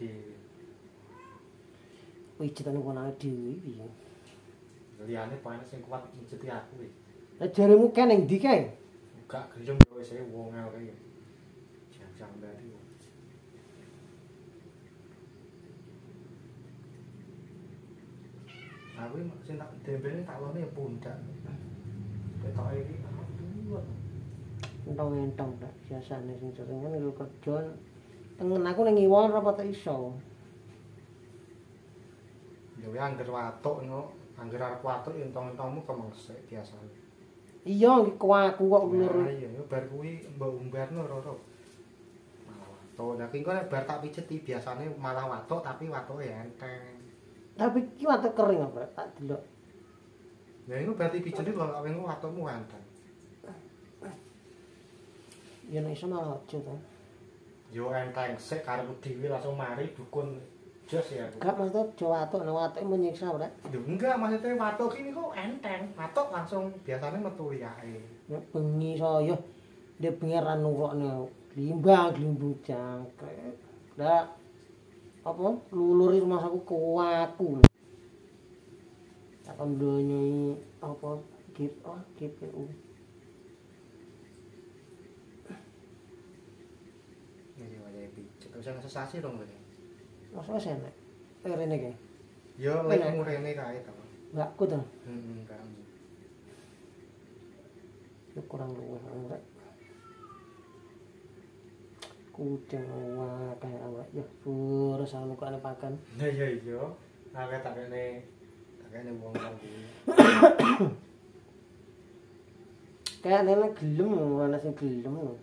dhewe. Pijetan konange dhewe piye? Liyane paling sing kuat mijeti aku iki. Lah jaremu kene ndi kae? Gak gelem wis wong elek. Jajang dari. Aku sing tak dembene tak lone pundak. Ketoke iki aduh. Entong-entong tak biasane sing sering kan iku kerja tengen aku ning ngiwon apa tak iso. Ya wis angger watuk ngono, angger arep watuk entong-entongmu kemengsek biasane. Iya iki aku kok lur. Iya, bar kuwi mbok umbarno roro. Malah watuk. Lah ki kok bar tak pijeti biasane malah watuk tapi watuke enteng. Tapi iki watuk kering apa tak delok. Ya iku berarti pijeti kok awengmu watukmu enteng. Ya nek iso malah aja to. Yo enteng sik karepku dhewe langsung mari dukun jos ya. Gak maksudnya aja watuk nek watuke menyiksa ora. Lho enggak maksudnya watuk ini kok enteng. Watuk langsung biasanya metu liyake. Nek bengi saya ndek bengi ra nurokne glimbang-glimbung jangkrik. Lah apa luluri rumah aku kuaku. Tak kondonyai apa GPU. Ini wayahe pijet. Wis sesasi dong kowe. Masa wis enek. Rene iki. Yo lekmu rene kae to. Mbakku to. Kan. Ya kurang luwih rek. Kucing wah kayak awak ya pur sama kok pakan. Nah iya. Aku tak kene wong-wong kuwi. Kayak nene gelem ana sing gelem.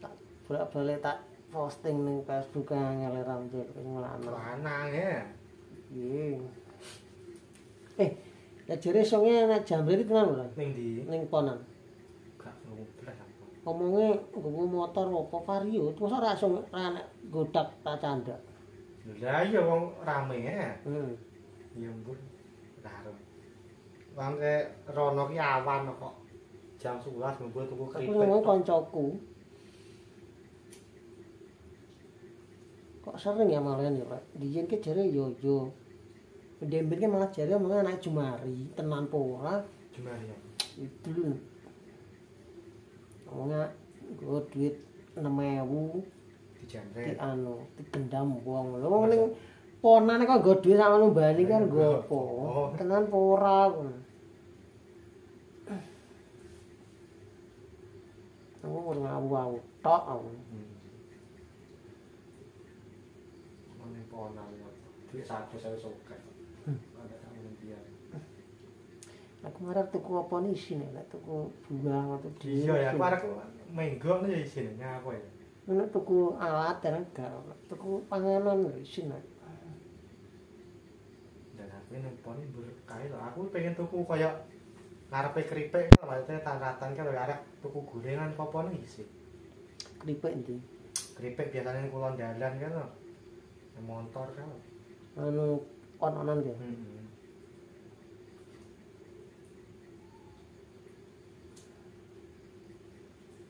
Tak bolak-balik tak posting ning Facebook angel ramjel nglanang. Lanang ya. Iya. Lah jare songe nek Jambre iki tenan lho. Ning ndi? Ning Ponan. Gak ngoblas aku. Omonge nggo motor apa Vario, mosok ra iso ra nek godak tak candak. Lah iya wong rame ya. Ya ampun. Karo. Wong rono ki awan kok. Jam 11 ngumpul tuku Aku keripik. ngomong koncoku. Kok sering ya malahan ya, Pak. Diyen ki jare yo. Ndembet ki malah jare omongane anak Jumari, tenan po ora. Jumari ya. Itu lho. Ngomongnya gue duit 6.000 Di Jamre. di digendam wong. Lho wong ning ponane kok nggo duit sama numbani kan nggo apa? Tenan po ora. Aku ngawu-awu tok aku. Mane ponan ya. Duit 100 sok. Ada tak mimpian. Aku ngarep tuku apa nih isine, nek tuku buah atau Iya ya, aku arek menggok ya isine ngapa ya. nek tuku alat dan enggak, tuku panganan isine. Dan aku nemponi berkah lho. Aku pengen tuku kaya ngarepe keripik kan maksudnya tangkatan kan arek tuku gorengan apa nih isi. Keripik ndi? Keripik biasanya kulon dalan kan lho. Motor kan. Anu on-onan ya.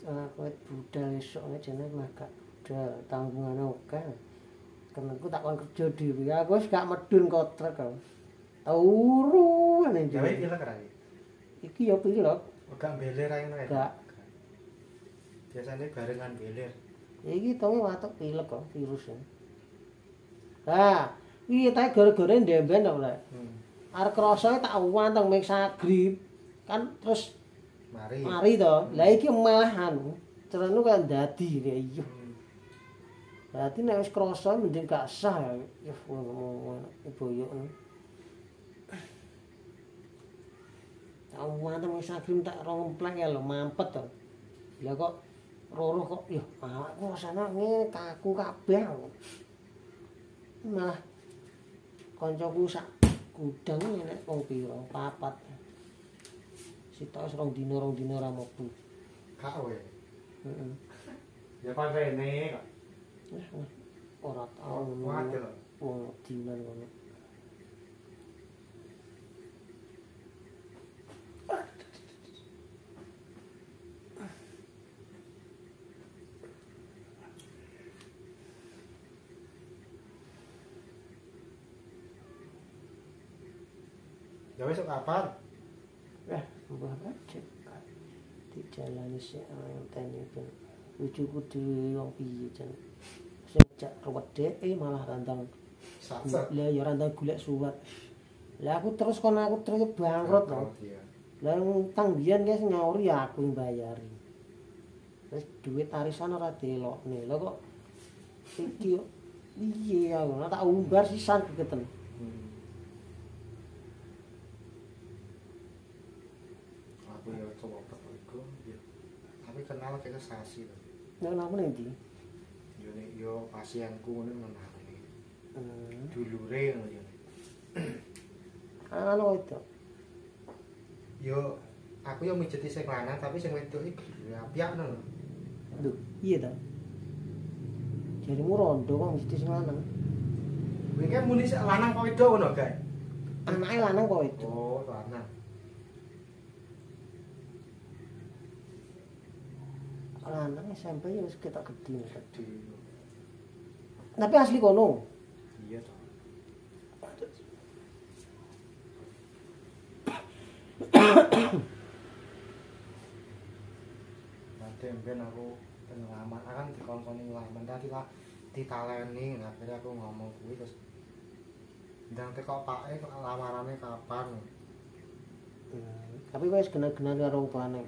Aku budal esuk jane mah gak budal tanggungane oke. Kenengku tak kon kerja dhewe. Aku wis gak medun kotrek aku. Turu ane Gawe jane. pilek ra iki. Iki ya pilek. Gak beler ae ngono ya. Gak. Biasanya barengan beler. Iki tonge watuk pilek kok virusnya. Lah, iki tak gara-gara ndemben kok lek. Arep krasa tak wanteng Mexagrip. Kan terus mari to. Lah iki malah anu, cerene kok dadi ya iya. Berarti nek wis krasa mending gak sah ya ngomong boyok. Tak wanteng Mexagrip tak romplek ya lho mampet to. Lah kok roro kok ya awakku rasane ngene kaku kabeh. Malah kancaku sak gudang enek wong pira? 4. Sitok wis 2 dina ra mlebu. Kak we. Heeh. Ya pan rene kok. Ora tau Waduh. wong dinan ngono. Ya wis kapan? Mbah cek. Dijalani sik ngenteni ben bojoku dhewe wong piye jan. Sejak ruwet malah randang. Satset. Lah ya randang golek suwat. Lah aku terus bangkrut to. Lah utang biyen guys nyauri aku yang bayari. Terus duit arisan ora delokne. Lah kok iki piye aku tak umbar sisan kegeten. Aku ya coba iku ya. Tapi kenal kaya sasi to. Nek napa ning ndi? Yo pasienku ngene menang. Dulure ngono ya. Anu itu. Yo aku yo mijeti sing lanang tapi sing wedok iki apik lho. Lho, iya ta? Jarimu rondo kok mesti sing lanang. Kuwi kan muni sing lanang kok wedok ngono, Guys. Anake lanang kok wedok. Oh, lanang. Lanang SMP ya wis ketok gedhe. Gede. Tapi asli kono. Iya toh. Nanti mben aku pengalaman kan dikonkoni ngelaman tadi lah ditaleni akhirnya aku ngomong kuwi terus ndang teko pake kok lamarane kapan. Tapi wis kena-kena karo wong tuane.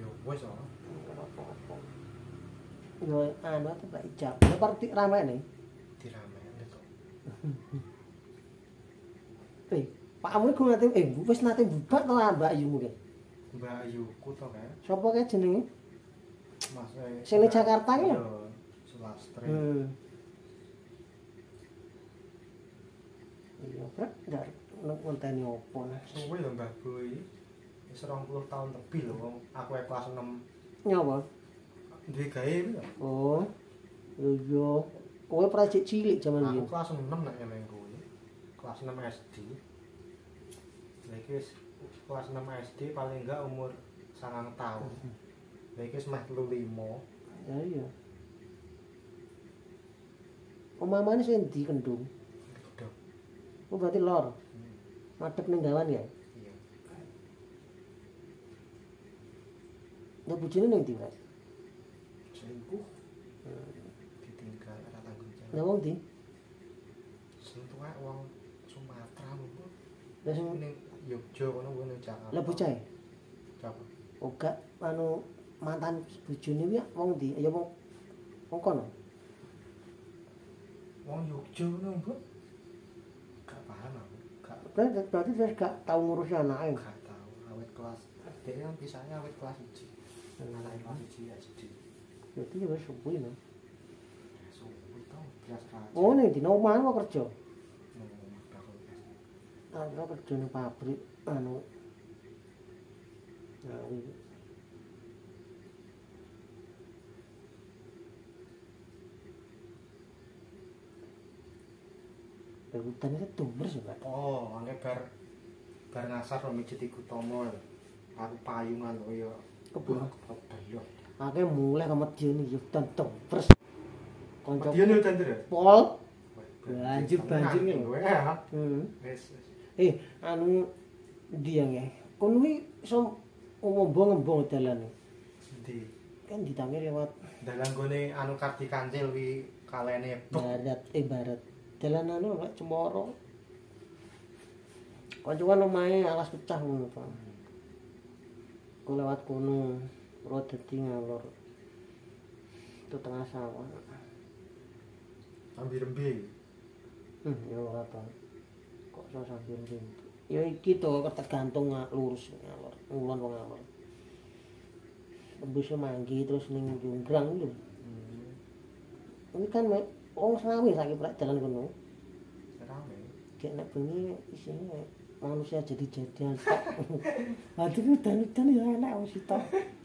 Ya wis ora. Yo anu ta Pak Ijab. Ya parti ramene. Diramene to. Pak Amun ku nate wis nate bubar to Mbak Ayumu ki. Mbak Ayuku to kan. Sopo ki jenenge? Mas Sing ning Jakarta ki lho. Sulastri. Iya, Pak. Ndak ngonteni opo nah. Suwe lho Mbah Boy. Wis 20 tahun lebih lho wong aku kelas 6. Nyawa? Duwe gawe lho. Oh. Yo. Kowe project cilik jaman Aku biyen. kelas 6 nek nang kuwi. Kelas 6 SD. Lah iki wis kelas 6 SD paling enggak umur 9 tahun. Lah iki wis meh 35. Ya iya. Omamane sing ndi Kendung? Gedhog. Oh berarti lor. Madhep ning gawan ya? Iya. Lah bojone ning ndi, Mas? Selingkuh. Ditinggal ora tanggung jawab. Lah wong ndi? Sing tuwa wong Sumatera lho. Lah sing Ning Yogya kono kuwi ning Jakarta. lah bocah. Siapa? Oga anu mantan bojone kuwi wong ndi? Ya wong kono. Wong Yogya ngono, Bu. Gak paham aku. Berarti wis gak tau ngurusi anake. Gak tahu. Awet kelas. Dia kan bisanya awet kelas 1. Anak kelas 1 SD. Berarti ya wis suwi no. Suwi tau belas kaca. Oh ning dina omahan kok kerja. Bakal Aku kerja ning pabrik anu. Nah, iki. Hutan itu tumers ya, Pak. Oh, angke bar ngasar lo mijet iku tomo. Aku payungan lho ya. Kebun. Kebel. Akeh mulai kemedian iki hutan tumers. Kanca Dia nih tender. pol. Banjir ki lho. Ya. Wis. Anu ndi ya? Kono kuwi iso ngembang dalane. Endi? Kan ditangir lewat Dalan gone anu Kardi Kancil wi kalene barat. Dalan anu lek Cemoro. Kancuan omahe alas pecah ngono, Pak. Ku lewat kono, ora dadi ngalor. Itu tengah sawah. Sambil rembe. Ya ora ta. Kok iso sambil rindu. Ya iki to tergantung lurus ngalor, ngulon wong ngalor. Tembusnya manggi terus ning Jonggrang lho. Ini kan wong Slawi saiki prek dalan kono. Rame. Kayak nek bengi isine manusia jadi-jadian tok. Hati udan-udan ya enak wong sitok.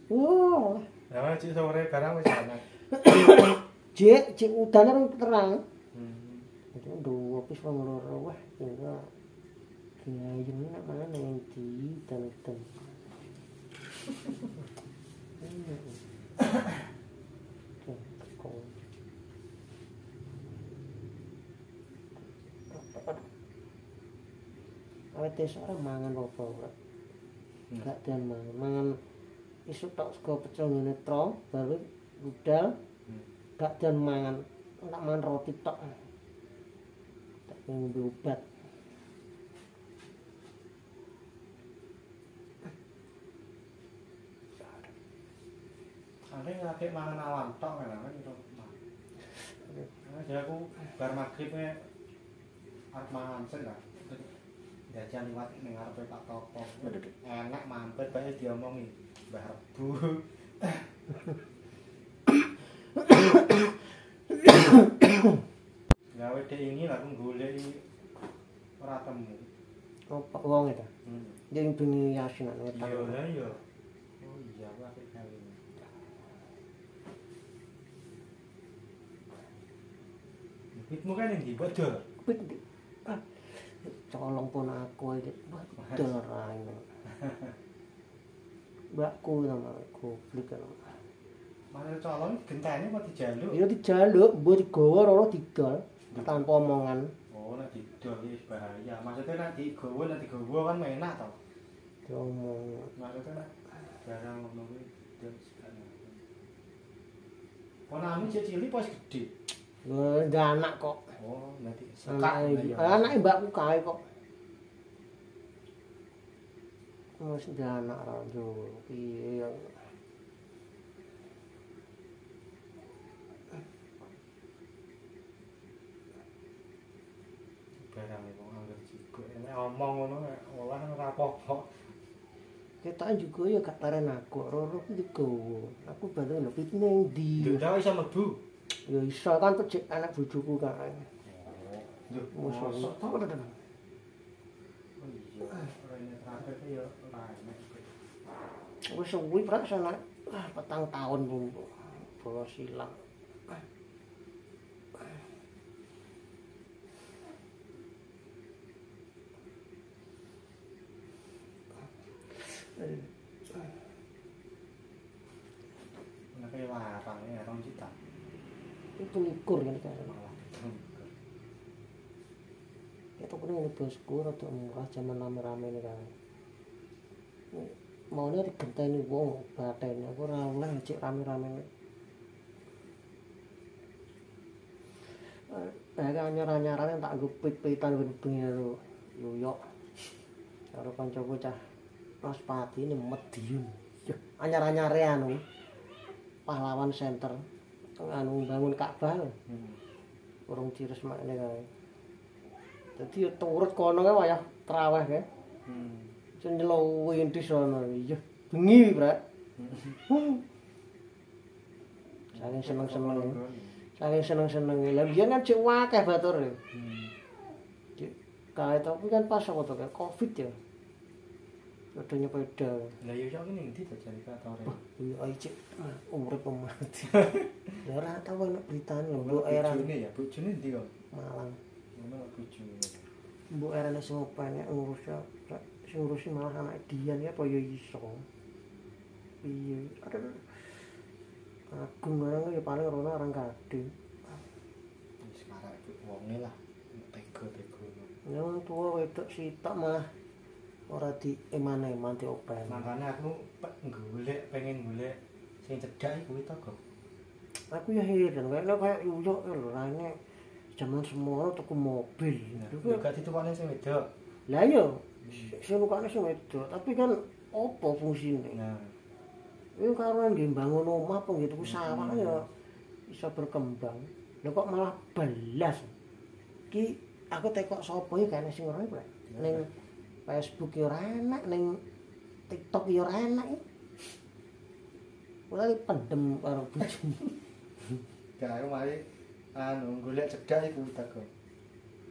Oh, Ya cik sore barang wis ana. cik udane rung terang. Itu ndo wis wong loro wah kira kiai nak mana yang di dan. Awet esuk ora mangan apa ora. Gak dan mangan isuk tok sego pecel ngene tro baru budal. Gak dan mangan tak mangan roti tok. Tak ngombe obat. Sampai ngakek mangan awan tok kan itu. Jadi aku bar magribnya arep mangan sing kan. Jajan liwat ning ngarepe Pak Toko. Enak mampir bae diomongi Mbah Rebu. Gawe dhek ini aku golek ora temu. Oh, Pak wong itu. Yang bengi Yasin nang Iya lah iya. Oh iya aku apik kali. Pitmu kan yang dibodol. Pit. Colong pun aku iki. Bedol ora ini. Mbakku nama goblok kan. Manel colong gentene kok dijaluk. Ya dijaluk, mbok digawa ora didol tanpa omongan. Oh, nek didol iki bahaya. Maksudnya nek digawa kan enak to. Diomong. Maksudnya nek barang ngono kuwi didol sekali. Ponami cilik wis gedhe. Lha anak kok. Oh, nanti sekat ya. Anake mbakku kae kok. Wis anak ra yo piye. Barang wong anggere jigok nek omong ngono olah ora apa-apa. Ketok juga ya gak taren aku, roro ku digowo. Aku bantu lho pitine ndi. Lha iso mlebu. Ya iso kan pecik anak bojoku kae. Lho, Mosok to. to. Oh iya, ora ini terakhir ya ora enak. Wis suwi prak sana 4 tahun bawa silang. Nek larang ya 2 juta. Itu likur kan kan. Malah. Itu kuwi ini bosku rada murah jaman rame-rame ini kan. Maunya digenteni wong batene aku ora oleh cek rame-rame. Anyar-anyaran tak nggo pit-pitan bengi karo Yuyok. Karo kancaku cah Mas Pati ini Medion. Anyar-anyare anu pahlawan center anu bangun Ka'bah. Urung cires makne kae. Dadi turut kono kae wayah traweh kae. Sing nyelo wintis ana. Iya, bengi, Brak. Saking seneng-seneng. Saking seneng-seneng. Lah biyen kan cek akeh batur. Kae tapi kan pas apa to Covid ya. Padha nyepeda. Lah yo iki ning ndi to jare katore. Iya ae cek urip mati. Ya ora tau ana beritane mbok era. Bojone ya, bojone ndi kok? Malang. Ngono bojone. Mbok erane sing penek ngurus sing ngurusi malah anak Dian ya apa ya iso. Piye? Aduh. Agung orang ya paling rono orang kadhe. Wis karek wonge lah. Tega-tega. Ya wong tuwa wedok sitok malah ora dieman-eman diopen. Makane aku pengen golek sing cedhak kuwi to, Kok. Aku ya heran kayak Yuyok lho rene zaman semono tuku mobil. Lho gak ditukane sing wedok. Lah iya sing nukane sing wedok, tapi kan apa fungsine? Nah, Ini karo nggih bangun omah apa nggih tuku sawah ya iso berkembang. Lha kok malah belas. Ki aku tekok sapa ya kene sing ora Pak. Ning Facebook ya ora enak, ning TikTok ya ora enak. Mulai pendem karo bojone. gak aku mari anu golek cedhak iku tak.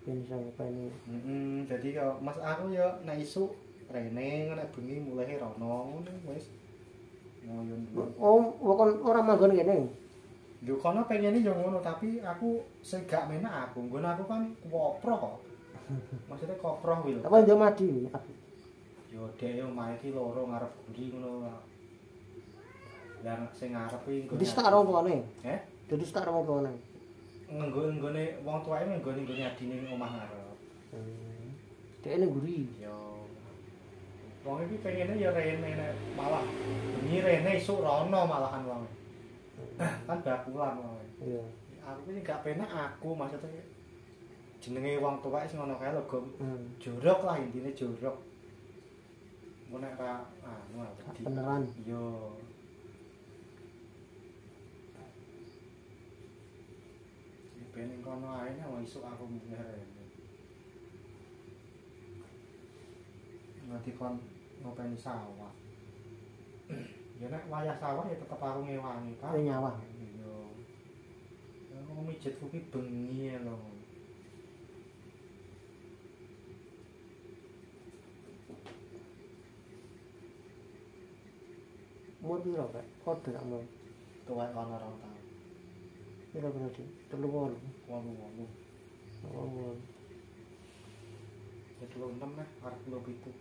Ben sampeyan. Jadi kok Mas aku ya nek isuk rene nek bengi mulai rono ngono wis. Ngoyon. Oh, kon ora manggon kene. Lho kono pengene yo ngono tapi aku sing gak menak aku. Nggon aku kan koproh kok. Maksudnya koproh kuwi lho. Apa yo mati? Yo dhewe omahe iki loro ngarep guri ngono. Lah sing ngarep iki nggon. Di stak ora kene. Dadi stak ora kene. Nggone wong tuae nggone adine omah ngarep. Dhek ning nguri. Yo. Wong iki pengene ya rene nek malah bengi rene isuk rono malahan wong. Kan bakulan wong. Iya. Aku iki gak penak aku maksudnya jenenge wong tuwa wis ngono kae lho, Gom. Hmm. Jorok lah intine jorok. Mun nek ra anu wedi. Beneran. Yo. Ben kono ae nek isuk aku ngene. Nanti kon ngopeni sawah. Ya nek wayah sawah ya tetep aku ngewangi, Pak. Nyawah. Iya. Ya kok mijet kuwi bengi lho. Umur piro, Pak? Kode nak umur. Tuwek ana 2 tahun. Piro berarti? 38. Wong-wong. Oh. Ya 36 arep 27.